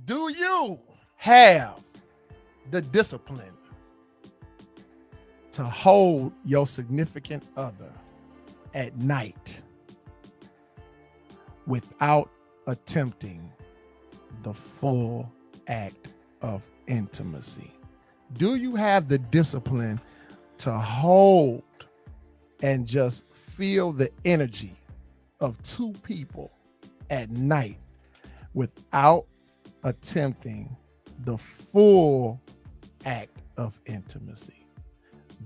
Do you have the discipline to hold your significant other at night without attempting the full act of intimacy? Do you have the discipline to hold and just feel the energy of two people at night without attempting the full act of intimacy?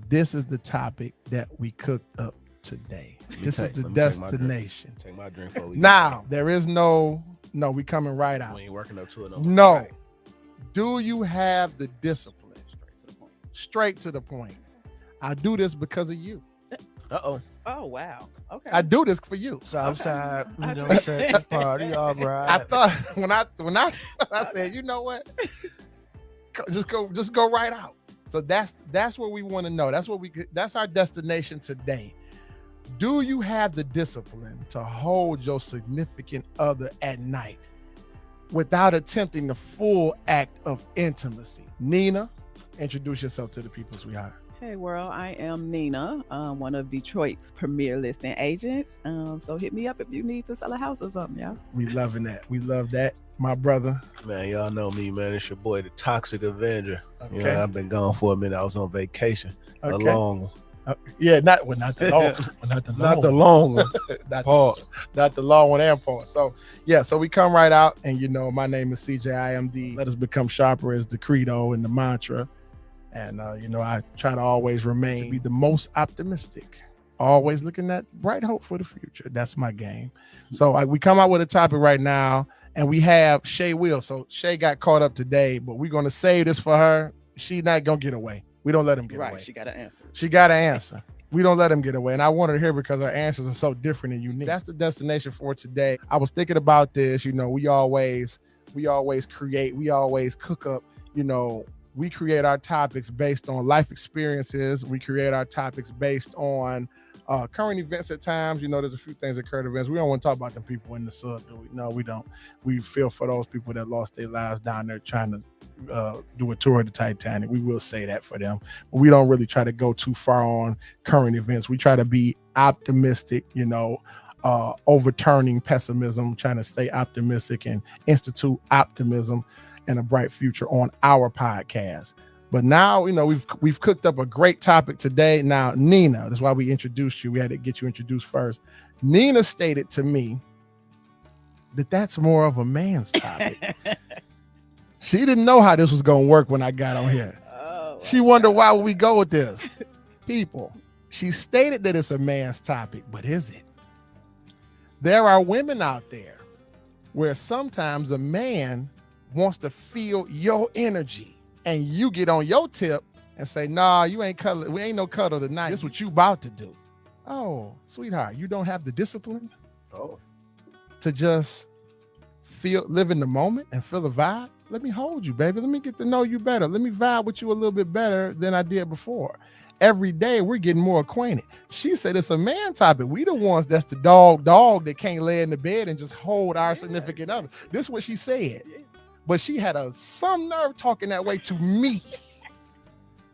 This is the topic that we cooked up today. This is the destination. Take my drink for now, there is no, we coming right out. We ain't working up to it. No. Right. Do you have the discipline? Straight to the point. I do this because of you. Uh-oh. Oh, wow. Okay. I do this for you. Southside, you know what I'm saying? Party, all right. I thought when I said, you know what? Just go right out. So that's what we want to know. That's our destination today. Do you have the discipline to hold your significant other at night without attempting the full act of intimacy? Nina, introduce yourself to the people, sweetheart. Hey, world. I am Nina, one of Detroit's premier listing agents. So hit me up if you need to sell a house or something, y'all. We loving that. We love that. My brother. Man, y'all know me, man. It's your boy, the Toxic Avenger. Okay. You know, I've been gone for a minute. I was on vacation. Okay. A long one. Yeah, not the long, Not the long one. not the long one and pause. So yeah, so we come right out, and you know, my name is CJ. I am the Let Us Become Sharper is the credo and the mantra. And you know, I try to always remain to be the most optimistic, always looking at bright hope for the future. That's my game. So we come out with a topic right now, and we have Shay Will. So Shay got caught up today, but we're gonna save this for her. She's not gonna get away. We don't let him get away. Right, she got to answer. She got to answer. We don't let him get away. And I wanted her here because her answers are so different and unique. That's the destination for today. I was thinking about this, you know, we always create, we always cook up, you know, we create our topics based on life experiences. We create our topics based on current events at times. You know, there's a few things that current events. We don't want to talk about them people in the sub, do we? No, we don't. We feel for those people that lost their lives down there trying to do a tour of the Titanic. We will say that for them. But we don't really try to go too far on current events. We try to be optimistic, you know, overturning pessimism, trying to stay optimistic and institute optimism and a bright future on our podcast. But now, you know, we've cooked up a great topic today. Now, Nina, that's why we introduced you. We had to get you introduced first. Nina stated to me that that's more of a man's topic. She didn't know how this was going to work when I got on here. Oh, she wondered why would we go with this. People, she stated that it's a man's topic, but is it? There are women out there where sometimes a man wants to feel your energy and you get on your tip and say, nah, you ain't cuddle. We ain't no cuddle tonight. This is what you about to do. Oh, sweetheart, you don't have the discipline to just live in the moment and feel the vibe. Let me hold you, baby. Let me get to know you better. Let me vibe with you a little bit better than I did before. Every day we're getting more acquainted. She said it's a man topic. We the ones that's the dog that can't lay in the bed and just hold our significant other. This is what she said. But she had some nerve talking that way to me.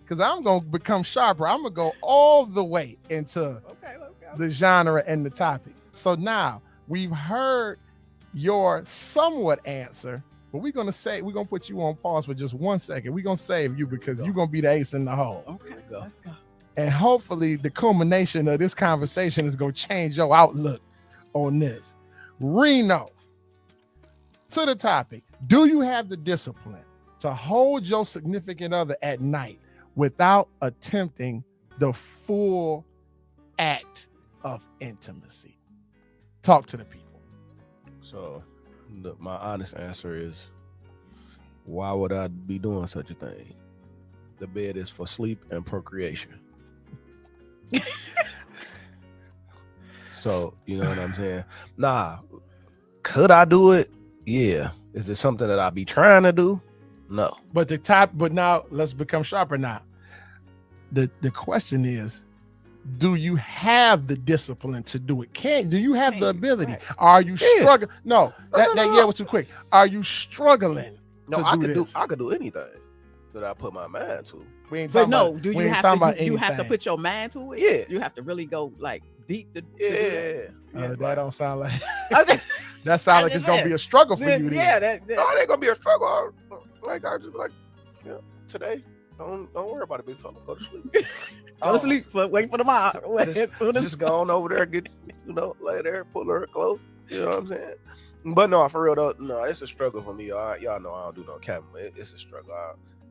Because I'm going to become sharper. I'm going to go all the way into the genre and the topic. So now we've heard your somewhat answer, but we're going to put you on pause for just 1 second. We're going to save you because you're going to be the ace in the hole. Okay, let's go. And hopefully the culmination of this conversation is going to change your outlook on this. Reno, to the topic. Do you have the discipline to hold your significant other at night without attempting the full act of intimacy? Talk to the people. So my honest answer is, why would I be doing such a thing? The bed is for sleep and procreation. So, you know what I'm saying? Nah, could I do it? Yeah. Is it something that I be trying to do? No. But now let's become sharper now. The question is, do you have the discipline to do it? Do you have the ability? Right. Are you struggling? No, that was too quick. Are you struggling No, to I do could do this. I could do anything that I put my mind to. We ain't But talking no, about, do we you ain't have talking to? about You have to anything. put your mind to it. Yeah. You have to really go like deep to do Yeah. That like, don't sound like that. Okay. that sounds I like it's just gonna said. be a struggle for you. Yeah, Then. that. no, it ain't gonna be a struggle. Like I just be like, today, don't worry about it, big fella. Go to sleep. Go to sleep, but wait for tomorrow. As soon as Just go on over there, get lay there, pull her close. You know what I'm saying? But no, for real though, no, it's a struggle for me. Y'all know I don't do no capping. It's a struggle.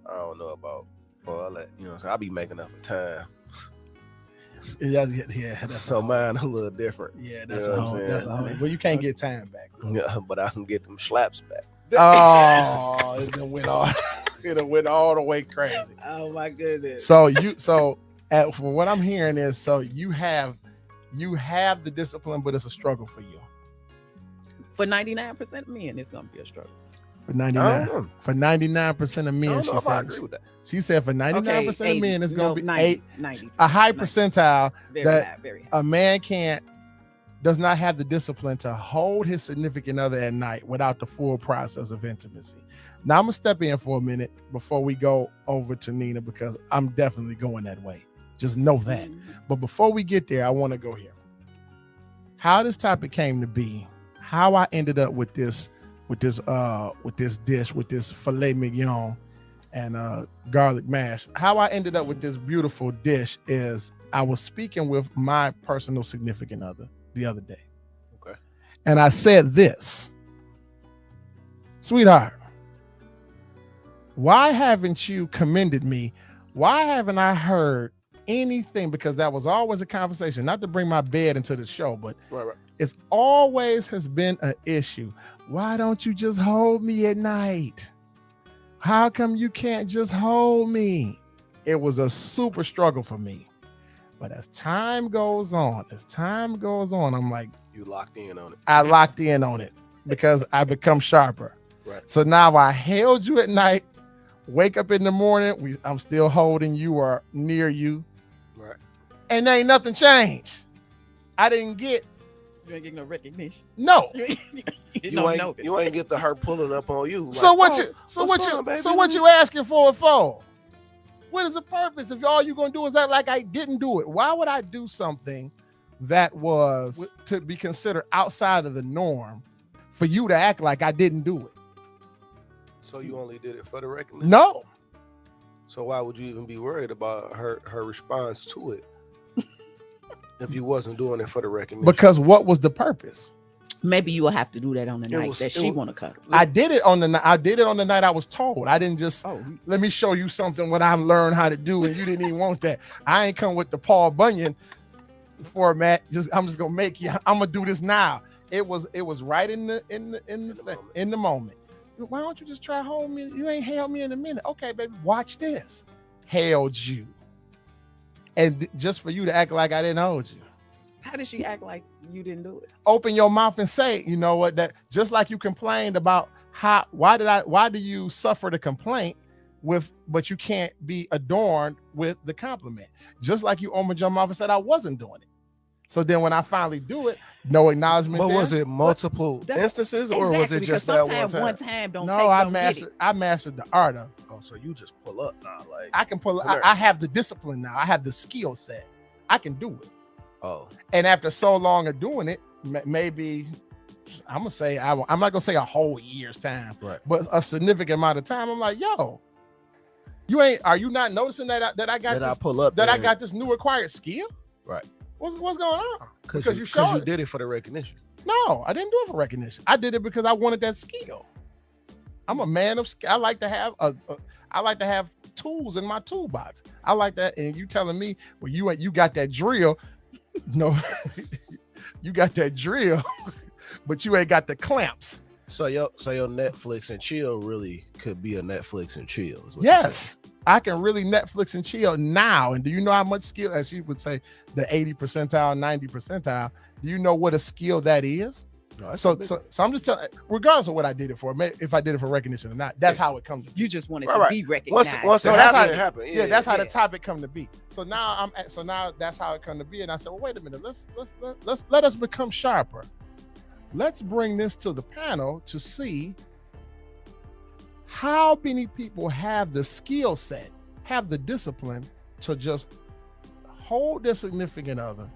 I don't know about all that. You know what I'm saying? I be making up for time. Yeah, that's So mine a little different. Yeah, that's a whole- That's a whole. Well, you can't get time back. Yeah, but I can get them slaps back. Oh, it done went all it done went all the way crazy. Oh my goodness. So from what I'm hearing is, so you have the discipline, but it's a struggle for you. For 99% of men, it's gonna be a struggle. For I 99%, don't know. for 99% of I men, don't she know if I said. agree with that. She said for 99% of men, it's gonna be 90. a high percentile Very that high, very high. a man does not have the discipline to hold his significant other at night without the full process of intimacy. Now I'm gonna step in for a minute before we go over to Nina, because I'm definitely going that way. Just know that. Mhm. But before we get there, I want to go here. How this topic came to be, how I ended up with this dish, with this filet mignon and garlic mash. How I ended up with this beautiful dish is I was speaking with my personal significant other the other day. Okay. And I said this: sweetheart, why haven't you commended me? Why haven't I heard anything? Because that was always a conversation, not to bring my bed into the show, but Right. it's always has been an issue. Why don't you just hold me at night? How come you can't just hold me? It was a super struggle for me. But as time goes on, I'm like, You locked in on it. I locked in on it because I become sharper. Right. So now I held you at night, wake up in the morning, I'm still holding you or near you. Right. And ain't nothing changed. I didn't get You ain't getting no recognition. no. You ain't get the her pulling up on you. Like, So what what's wrong, baby? so what you asking for it for? What is the purpose if all you gonna do is act like I didn't do it? Why would I do something that was to be considered outside of the norm for you to act like I didn't do it? So you only did it for the recognition? No. So why would you even be worried about her response to it if you wasn't doing it for the recognition? Because what was the purpose? Maybe you will have to do that on the night that she was- want to cuddle. I did it on the night I was told. I didn't just let me show you something what I learned how to do, and you didn't even want that. I ain't come with the Paul Bunyan format. I'm just gonna make you. I'm gonna do this now. It was right in the moment. Why don't you just try hold me? You ain't held me in a minute. Okay, baby, watch this. Held you, and just for you to act like I didn't hold you. How did she act like you didn't do it? Open your mouth and say, you know what, that just like you complained about why do you suffer the complaint but you can't be adorned with the compliment? Just like you opened your mouth and said I wasn't doing it. So then when I finally do it, no acknowledgement. But there. was it multiple instances or was it Exactly, just because that one sometimes time? one time don't No, take, I don't mastered the art of it. Oh, so you just pull up now, like I can pull I have the discipline now. I have the skill set. I can do it. oh, And after so long of doing it, maybe I'm gonna say I'm not gonna say a whole year's time, right? but a significant amount of time. I'm like, yo, are you not noticing that I got Did I this, pull up that there? I got this new acquired skill? Right. What's going on? Because you showed it. did it for the recognition. No, I didn't do it for recognition. I did it because I wanted that skill. I'm a man of skill. I like to have tools in my toolbox. I like that. And you telling me, well, you got that drill. No, you got that drill, but you ain't got the clamps. So your Netflix and chill really could be a Netflix and chill. Is what you're Yes, I can really Netflix and chill now. And do you know how much skill, as you would say, the 80 percentile, 90 percentile? Do you know what a skill that is? saying? So I'm just telling, regardless of what I did it for, if I did it for recognition or not, that's how it comes to be. You just wanted Right, to right. be recognized. Once it No, that's happened, how- it happened. Yeah, that's how the yeah. topic come to be. So now that's how it come to be. And I said, well, wait a minute, let us become sharper. Let's bring this to the panel to see how many people have the skill set, have the discipline to just hold their significant other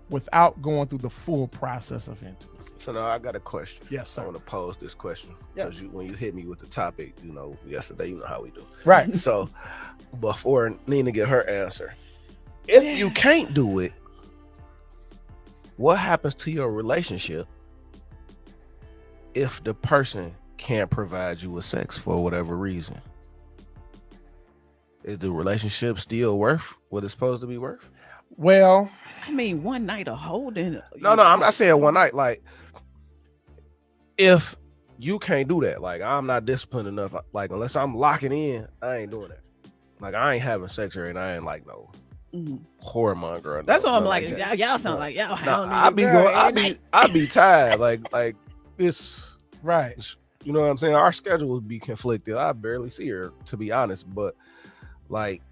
without going through the full process of intimacy? So now I got a question. Yes, I sir. want to pose this question Yes. because when you hit me with the topic, yesterday, you know how we do. Right. So before Nina get her answer, if you can't do it, what happens to your relationship if the person can't provide you with sex for whatever reason? Is the relationship still worth what it's supposed to be worth? Well, I mean, one night of holding. No, I'm not saying one night. Like, if you can't do that, like, I'm not disciplined enough. Like, unless I'm locking in, I ain't doing that. Like, I ain't having sex or I ain't like no whoremonger. That's no, what I'm no like. that. Y'all sound like y'all. I be tired. Like this. right. You know what I'm saying? Our schedule would be conflicted. I barely see her, to be honest. But like,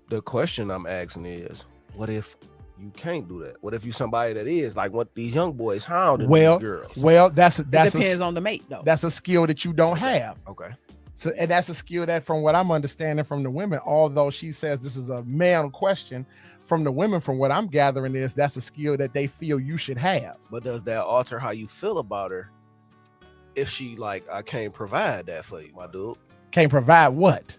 the question I'm asking is, what if you can't do that? What if you somebody that is like what these young boys hounding these girls? Well, that's It depends on the mate, though. That's a skill that you don't have. Okay. So, and that's a skill that, from what I'm understanding from the women, although she says this is a man question, from the women, from what I'm gathering, is that's a skill that they feel you should have. But does that alter how you feel about her if she like, I can't provide that for you, my dude? Can't provide what?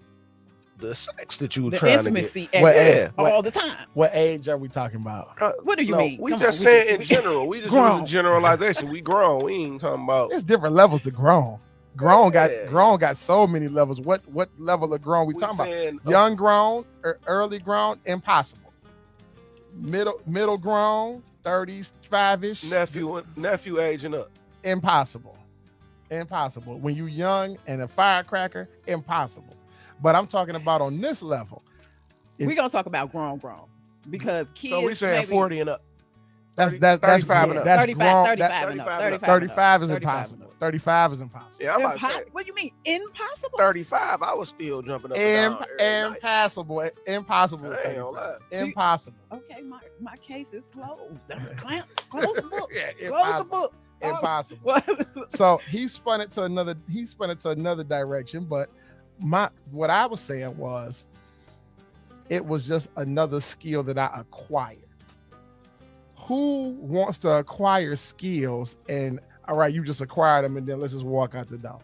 The sex that you were The trying intimacy to get. all the time. What age are we talking about? What do you mean? We Come just on, we saying in general. We just use a generalization. We grown. We ain't talking about. There's different levels to grown. Grown got so many levels. What level of grown we talking about? Young grown, early grown, impossible. Middle grown, 30s, 5-ish. Nephew aging up. Impossible. When you young and a firecracker, impossible. But I'm talking about on this level. We're gonna talk about grown, because kids. So we saying 40 and up. That's 35 and up. That's 35, grown. 35 and up. 35 is impossible. 35 is impossible. Yeah, I'm about to say, What do you mean impossible? 35. I was still jumping up and down. Impossible. I ain't gonna lie. Impossible. Okay, my case is closed. Close the book. Yeah, Close the book. Impossible. So he spun it to another direction. But what I was saying was, it was just another skill that I acquired. Who wants to acquire skills and, all right, you just acquired them and then let's just walk out the door?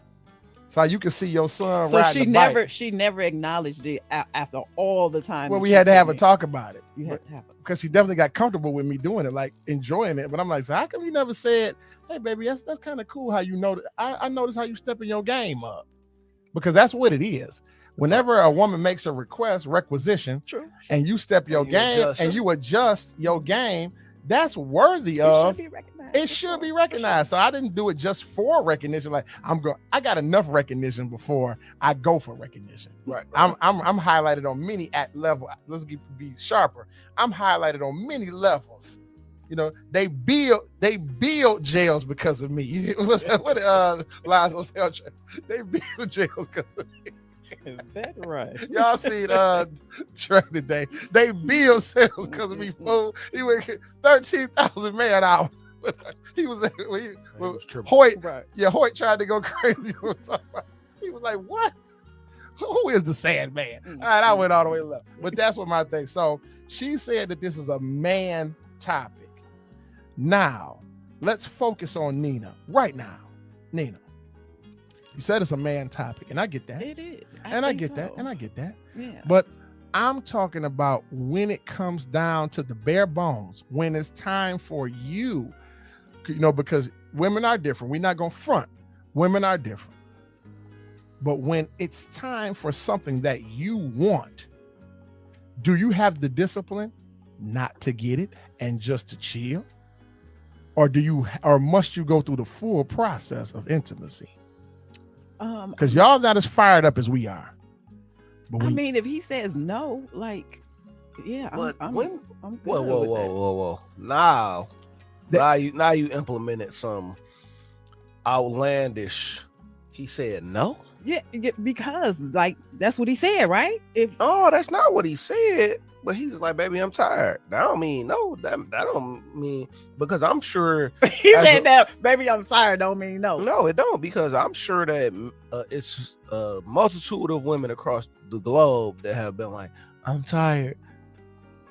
So you can see your son riding the bike. She never acknowledged it after all the time. Well, we had to have a talk about it. You had to have it. Because she definitely got comfortable with me doing it, like enjoying it. But I'm like, so how come you never said, hey, baby, that's kind of cool how you know that. I notice how you stepping your game up. Because that's what it is. Whenever a woman makes a requisition, true, and you step your game and you adjust your game, that's worthy of. It should be recognized. So I didn't do it just for recognition. Like I got enough recognition before I go for recognition. Right. I'm highlighted on many at level. Let's be sharper. I'm highlighted on many levels. You know, they build jails because of me. What Lonzo said, they build jails because of me. Is that right? Y'all seen Trey today. They build cells because of me, fool. He went 13,000 man hours. He was Hoyt. Right. Yeah, Hoyt tried to go crazy. He was like, what? Who is the sad man? All right, I went all the way left. But that's what my thing. So she said that this is a man topic. Now, let's focus on Nina right now. Nina, you said it's a man topic, and I get that. It is. I get that. Yeah. But I'm talking about when it comes down to the bare bones, when it's time for you, because women are different. We're not going to front. Women are different. But when it's time for something that you want, do you have the discipline not to get it and just to chill? Or must you go through the full process of intimacy? Because y'all not as fired up as we are. But I mean, if he says no, like, yeah, I'm good. Whoa. Now you implemented some outlandish. He said no. Yeah, because like that's what he said, right? If Oh, that's not what he said. But he's like, baby, I'm tired. That don't mean no. That don't mean, because I'm sure he as said a- that, baby, I'm sorry, don't mean no. no, it don't, because I'm sure that it's a multitude of women across the globe that have been like, I'm tired.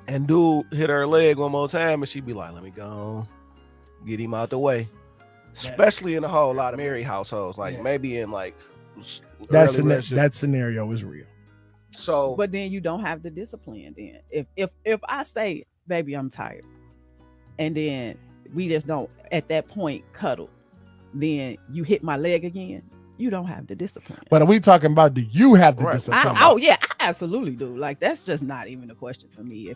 And dude hit her leg one more time, and she'd be like, let me go on, get him out the way. Especially in a whole lot of married households, like Yeah. maybe in like That early relationship. that scenario is real. So, But then you don't have the discipline. Then if I say, baby, I'm tired, and then we just don't at that point cuddle, then you hit my leg again. You don't have the discipline. But are we talking about, do you have the Right. discipline? Oh yeah, I absolutely do. Like that's just not even a question for me.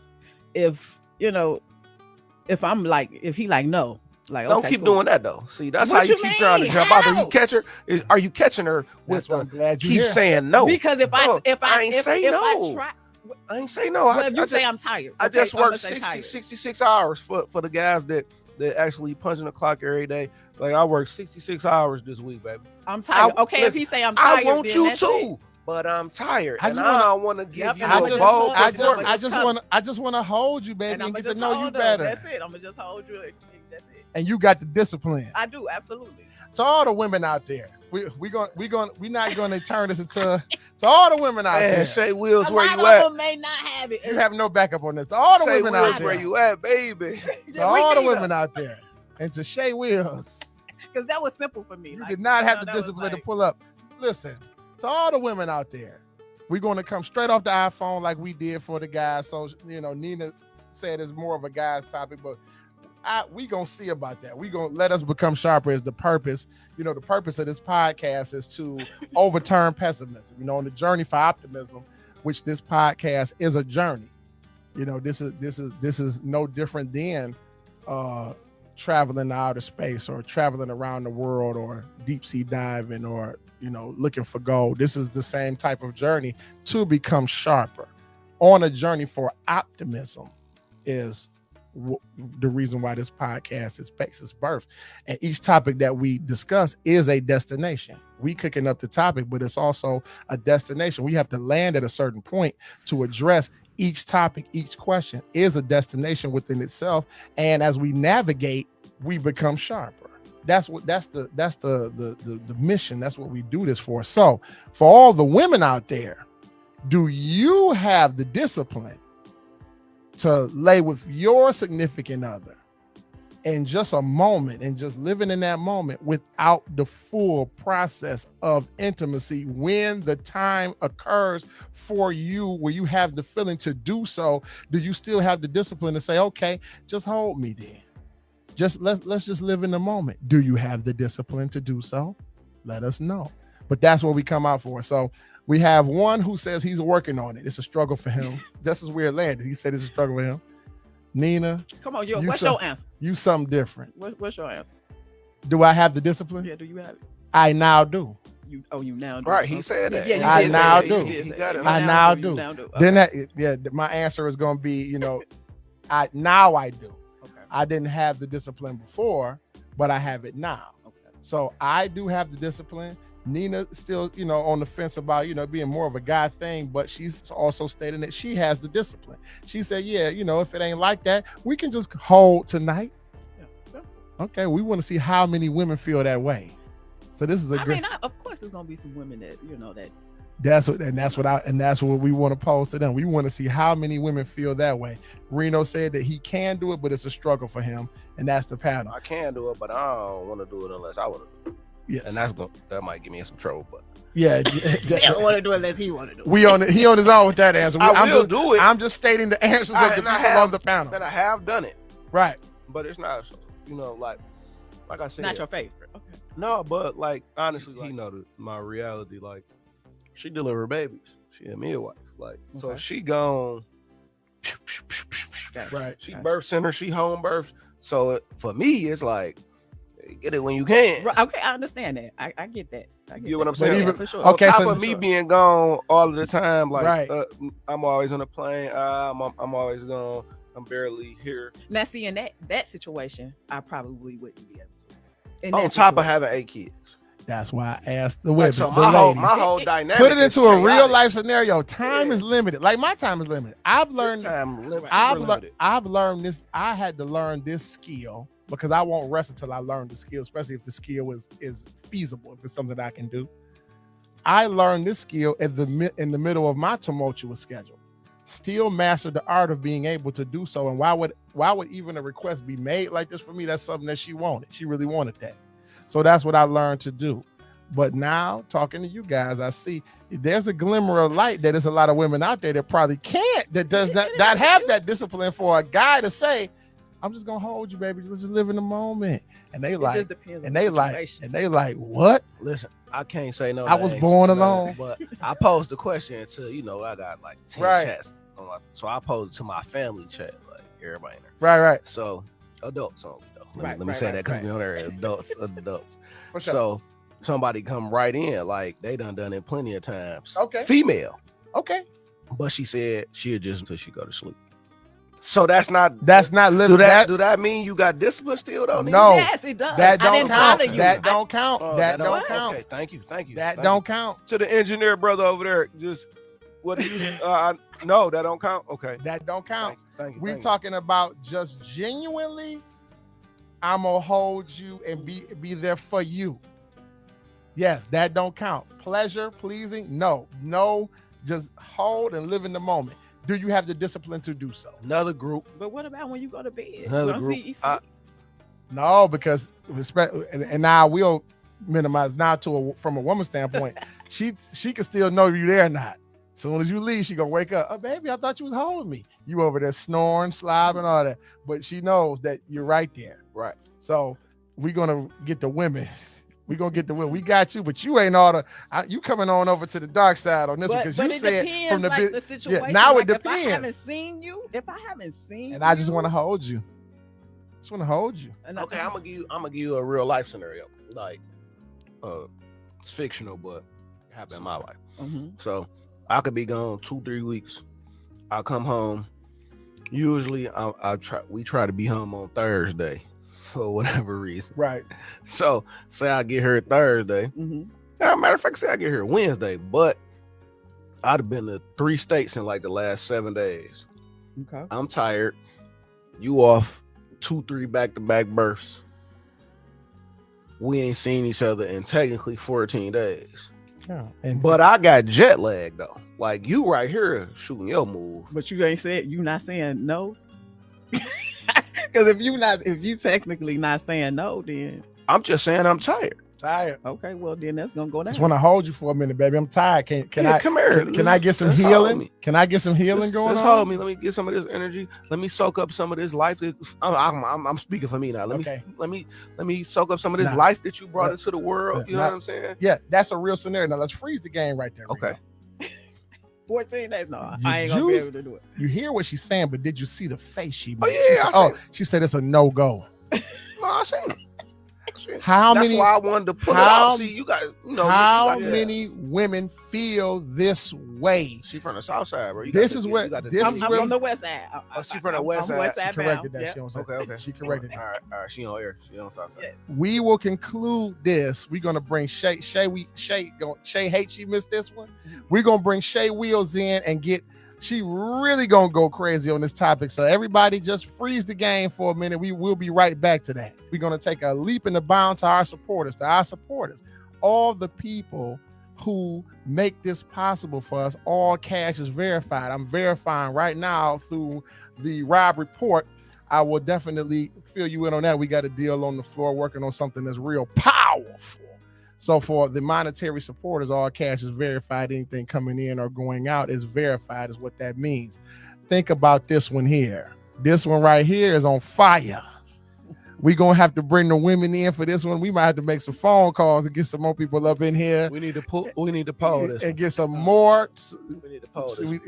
If you know, if I'm like, if he like no, like don't okay, keep cool. doing that though. See, that's What how you you keep trying to mean? jump out there. How? You catch her? Are you catching her That's with why I'm glad you keep here. saying no? Because if No, I ain't if, say if no. I try, I ain't say no. well, I if you just, say I'm tired, I okay, just I'ma worked say 60, tired. 66 hours for the guys that actually punching the clock every day. Like I worked 66 hours this week, baby. I'm tired. Okay, if listen, he say I'm I tired, want then you that's too, it. but I'm tired, I and just I want to give Yep, you and I I'ma a just, just bold hold you. performance. I just want to hold you, baby, And and I'ma get to just know you hold her. better. That's it. I'ma just hold you. That's it. And you got the discipline. I do absolutely. To all the women out there, we're not going to turn this into to all the women out Man, there. Shay Wills, A where lot you of at? them may not have it. You have no backup on this. To all the Shay women Wills, out where there. you at, baby? To all the women out there. And to Shay Wills, because that was simple for me. you Like, did not have the that was discipline to like- pull up. Listen, to all the women out there, we're going to come straight off the iPhone like we did for the guys. So, Nina said it's more of a guy's topic, but we going to see about that. We going to let us become sharper is the purpose. The purpose of this podcast is to overturn pessimism, on the journey for optimism, which this podcast is a journey. This is no different than traveling to outer space or traveling around the world or deep sea diving or looking for gold. This is the same type of journey to become sharper. On a journey for optimism is the reason why this podcast takes its birth. And each topic that we discuss is a destination. We cooking up the topic, but it's also a destination. We have to land at a certain point to address each topic. Each question is a destination within itself. And as we navigate, we become sharper. That's the mission. That's what we do this for. So for all the women out there, do you have the discipline to lay with your significant other in just a moment and just living in that moment without the full process of intimacy when the time occurs for you where you have the feeling to do so? Do you still have the discipline to say, okay, just hold me then? Just let's just live in the moment. Do you have the discipline to do so? Let us know. But that's what we come out for. So we have one who says he's working on it. It's a struggle for him. Just as where it landed. He said it's a struggle for him. Nina, Come on, You what's some- your answer? you something different. What's your answer? Do I have the discipline? Yeah, do you have it? I now do. You now do. Right, he Okay. said that. Yeah, you I did say now that. You do. did He say got that. it. You I now You do. now do. Then Okay. my answer is going to be, I do. Okay. I didn't have the discipline before, but I have it now. Okay. So I do have the discipline. Nina still, on the fence about, being more of a guy thing, but she's also stating that she has the discipline. She said, yeah, if it ain't like that, we can just hold tonight. Yeah, simple. Okay, we want to see how many women feel that way. So this is a I great. mean, of course, there's gonna be some women that that. That's what we want to pose to them. We want to see how many women feel that way. Reno said that he can do it, but it's a struggle for him, and that's the pattern. I can do it, but I don't want to do it unless I want to do it. Yes, And that might get me in some trouble. But yeah. don't want to do it unless he want to do it. He on his own with that answer. I will do it. I'm just stating the answers of the people on the panel. That I have done it, Right. but it's not, like I It's said. not your favorite. Okay. No, but honestly, he know my reality. Like, she deliver babies. She a midwife. So Okay. she gone. Right. She birth center. She home birth. So for me, it's like, get it when you can. Right, okay, I understand that. I get that. I get You know what I'm that. saying? Yeah, even- for sure. okay, On top so- of me being gone all of the time, Right. I'm always on a plane. I'm always gone. I'm barely here. Now, see, in that situation, I probably wouldn't be able to. In On that top of situation. having 8 kids. That's why I asked the women, Right, so the my ladies. whole dynamic. Put it is into a real chaotic. life scenario. Time Yeah. is limited. Like my time is limited. I've learned. This time, super I've limited. learned this. I had to learn this skill because I won't rest until I learn the skill, especially if the skill is feasible, if it's something I can do. I learned this skill in the middle of my tumultuous schedule. Still mastered the art of being able to do so. And why would even a request be made like this for me? That's something that she wanted. She really wanted that. So that's what I learned to do. But now, talking to you guys, I see there's a glimmer of light that there's a lot of women out there that probably can't, that does not have that discipline for a guy to say, I'm just gonna hold you, baby. Let's just live in the moment. And they It like, just depends on and the they like, situation. and they like, what? Listen, I can't say no. I was names, born you know, alone. but I posed the question to I got like 10 Right. chats on so I posed it to my family chat, like everybody in there. Right. So adults only though. Let me Right, say right, that because right. we on there adults. For sure. So somebody come right in like they done it plenty of times. Okay. Female, Okay. but she said she'll just until she go to sleep. So that's not living. do that mean you got discipline still though? No. Yes, it does. That I don't didn't count. bother you. That don't count. Oh, that don't count. Okay, thank you. That Thank don't you. count. To the engineer brother over there, just what do you? No, that don't count. Okay, That don't count. thank you. We thank you. talking about just genuinely, I'm gonna hold you and be there for you. Yes, that don't count. Pleasure, pleasing, no, just hold and live in the moment. Do you have the discipline to do so? Another group. But what about when you go to bed? Another You don't group. see- you see- No, because respect, and now we'll minimize now from a woman's standpoint. she can still know you there or not. As soon as you leave, she gonna wake up. Oh, baby, I thought you was holding me. You over there snoring, slobbing, all that. But she knows that you're right there. Right. So we're gonna get the women. We're gonna get the women. We got you, but you ain't all the. You coming on over to the dark side on this one because you it said depends, from the like, bit. the situation. now it Like, If I depends. haven't seen you, And I just want to hold you. Just want to hold you. Okay, I'm gonna give you a real life scenario. Like, it's fictional, but it happened in my life. Mhm. So I could be gone 2-3 weeks. I'll come home. Usually, we try to be home on Thursday for whatever reason. Right. So say I get here Thursday. Mhm. Matter of fact, say I get here Wednesday, but I'd have been to 3 states in like the last 7 days. Okay. I'm tired. You off 2-3 back-to-back births. We ain't seen each other in technically 14 days. Yeah. And But I got jet lag though. Like you right here shooting your move. But you ain't said you not saying no. Because if you technically not saying no, then I'm just saying I'm tired. tired. okay, well then that's gonna go down. Just want to hold you for a minute, baby. I'm tired. Can Yeah, I come here? Can I get some Let's hold healing? me. Can I get some healing going Let's on? hold me. Let me get some of this energy. Let me soak up some of this life. I'm speaking for me now. Okay. Let me soak up some of this Nah. life that you brought But- into the world. You know nah. what I'm saying? Yeah, that's a real scenario. Now let's freeze the game right there. Okay. Rico. 14 days. No, You I ain't gonna be juice- able to do it. You hear what she's saying, but did you see the face she Oh, made? yeah, She I said, oh, seen it. she said it's a no-go. No, I seen it. How That's many why I wanted to pull it how- out. See, you got, how you got- many women feel this way? She from the south side, bro. This is what- this I'm, is I'm where- from the west side. Oh, she from the west I'm side. west She side corrected bound. that. Yeah. She, don't say Okay. that. She corrected All that. right. She on air. She on south side. Yeah. We will conclude this. We're gonna bring Shay. Shay hates she missed this one. We're gonna bring Shay Wheels in and get. She really gonna go crazy on this topic. So everybody, just freeze the game for a minute. We will be right back to that. We're gonna take a leap in the bound to our supporters, all the people who make this possible for us. All cash is verified. I'm verifying right now through the Rob report. I will definitely fill you in on that. We got a deal on the floor working on something that's real powerful. So for the monetary supporters, all cash is verified. Anything coming in or going out is verified, is what that means. Think about this one here. This one right here is on fire. We're going to have to bring the women in for this one. We might have to make some phone calls and get some more people up in here. We need to poll this. And get some more. We need to poll this. We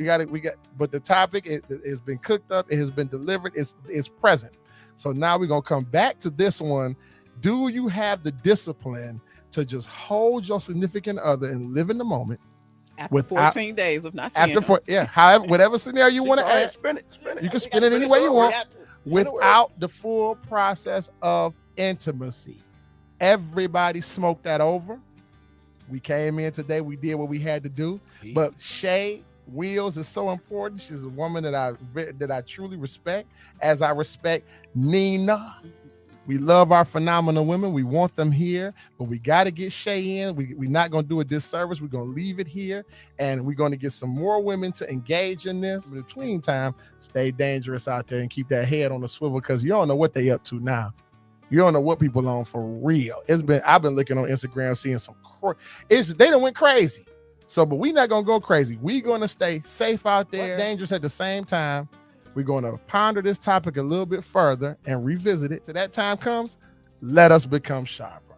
got, but the topic has been cooked up. It has been delivered. It's present. So now we're going to come back to this one. Do you have the discipline to just hold your significant other and live in the moment? After Without- 14 days of not seeing However, whatever scenario you She want to go ahead, add, spin it. you can spin it any way you want them. without the full process of intimacy. Everybody smoked that over. We came in today. We did what we had to do. But Shay Wheels is so important. She's a woman that I truly respect, as I respect Nina. We love our phenomenal women. We want them here, but we got to get Shay in. We're not going to do a disservice. We're going to leave it here, and we're going to get some more women to engage in this. In between time, stay dangerous out there and keep that head on the swivel, because you don't know what they up to now. You don't know what people on for real. I've been looking on Instagram, seeing some they done went crazy. So, but we're not gonna go crazy. We're gonna stay safe out there, dangerous at the same time. We're gonna ponder this topic a little bit further and revisit it. Till that time comes, let us become sharper.